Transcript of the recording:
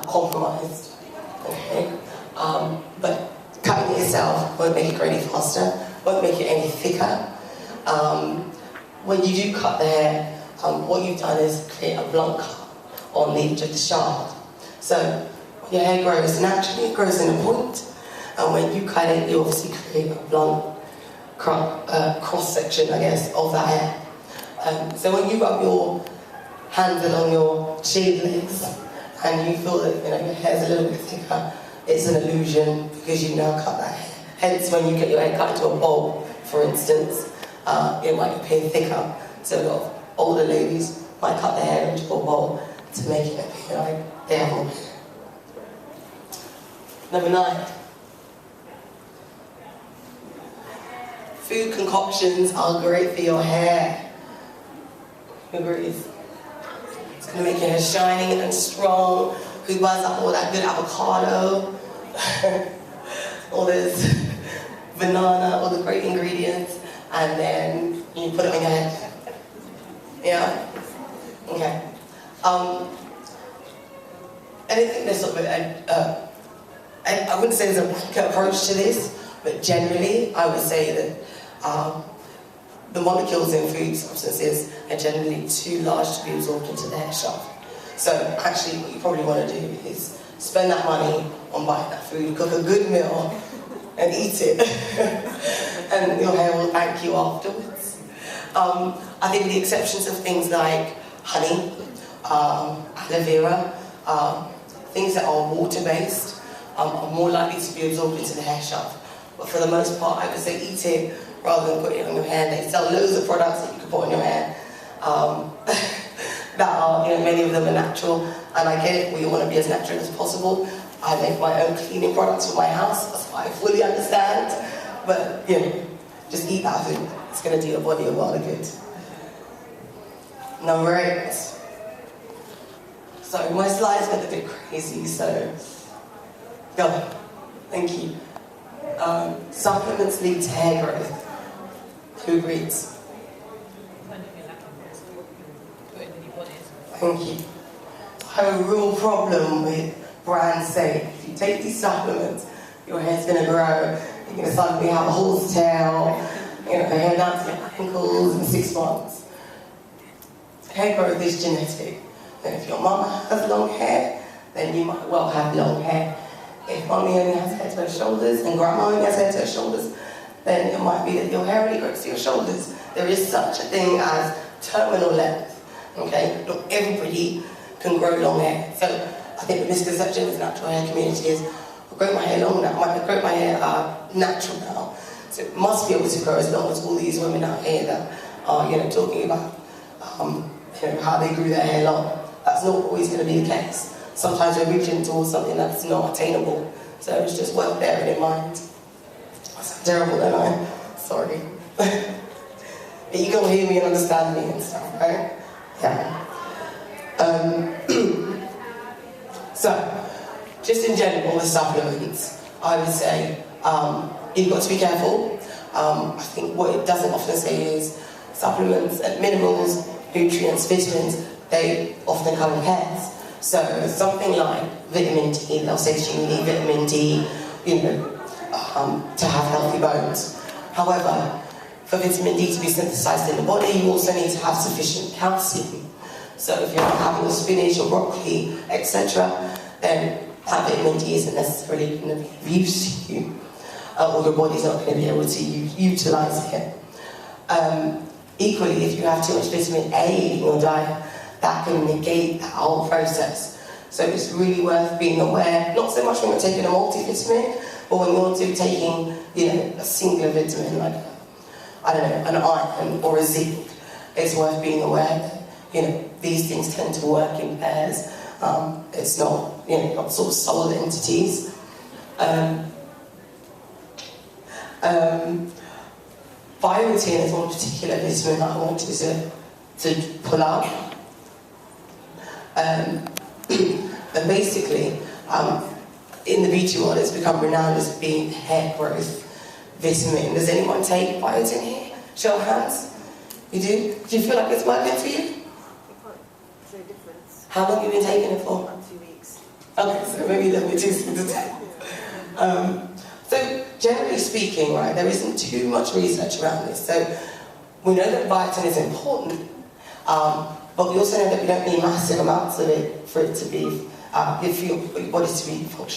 compromised. Okay? But cutting it yourself won't make it grow any faster, won't make it any thicker. When you do cut the hair, what you've done is create a blunt cut on the edge of the shaft. So when your hair grows naturally, it grows in a point, and when you cut it, you obviously create a blunt cross-section, I guess, of that hair. So when you rub your hands along your shaved legs, and you feel that your hair's a little bit thicker, it's an illusion because you've now cut that hair. Hence, when you get your hair cut into a bowl, for instance, it might appear thicker. So a lot of older ladies might cut their hair into a bowl to make it appear like they have more hair. Number 9. Food concoctions are great for your hair. Who agrees? It's going to make your hair shiny and strong. Who buys up all that good avocado? All this banana, all the great ingredients, and then you put it on your head. Yeah? Okay. I don't think there's sort of I wouldn't say there's a blanket approach to this, but generally I would say that the molecules in food substances are generally too large to be absorbed into the hair shaft. So actually what you probably want to do is spend that money on buying that food, cook a good meal, and eat it. And your hair will thank you afterwards. I think the exceptions of things like honey, aloe vera, things that are water-based are more likely to be absorbed into the hair shaft. But for the most part, I would say eat it rather than put it on your hair. They sell loads of products that you can put on your hair that are, many of them are natural. And I get it, we want to be as natural as possible. I make my own cleaning products for my house, that's why I fully understand. But, just eat that food. It's going to do your body a lot of good. Number 8. So my slides went a bit crazy, so go. Thank you. Supplements lead to hair growth. Who agrees? Thank you. I have a real problem with brands saying if you take these supplements, your hair's going to grow. You're going to suddenly have a horse tail, hair down to your ankles in 6 months. Hair growth is genetic. And if your mama has long hair, then you might well have long hair. If mommy only has hair to her shoulders and grandma only has hair to her shoulders, then it might be that your hair only grows to your shoulders. There is such a thing as terminal length. Okay, not everybody can grow long hair. So I think the misconception in the natural hair community is, I'll grow my hair long now, I'll grow my hair natural now. So it must be able to grow as long as all these women out here that are, talking about, how they grew their hair long. That's not always going to be the case. Sometimes we're reaching towards something that's not attainable. So it's just worth bearing in mind. I sound terrible, don't I? Sorry. But you can hear me and understand me and stuff, right? Yeah. So, just in general, the supplements, I would say you've got to be careful. I think what it doesn't often say is supplements and minerals, nutrients, vitamins, they often come in pairs. So something like vitamin D, they'll say to you need vitamin D, to have healthy bones. However, for vitamin D to be synthesized in the body, you also need to have sufficient calcium. So if you're not having your spinach or broccoli, etc., then that vitamin D isn't necessarily going to be of use to you, or your body's not going to be able to utilize it. Equally, if you have too much vitamin A in your diet, that can negate that whole process. So it's really worth being aware, not so much when you're taking a multivitamin, but when you're taking, a singular vitamin, like, an iron or a zinc, it's worth being aware that, these things tend to work in pairs. It's not, not sort of solid entities. Biotin is one particular vitamin that I wanted to pull out. And basically, in the beauty world, it's become renowned as being hair growth vitamin. Does anyone take biotin here? Show of hands. You do? Do you feel like it's working for you? I can't see a difference. How long have you been taking it for? 2 weeks. Okay, so maybe a little bit too soon to tell. So generally speaking, right, there isn't too much research around this. So we know that biotin is important, but we also know that we don't need massive amounts of it for it to be, good for your body to be functioning.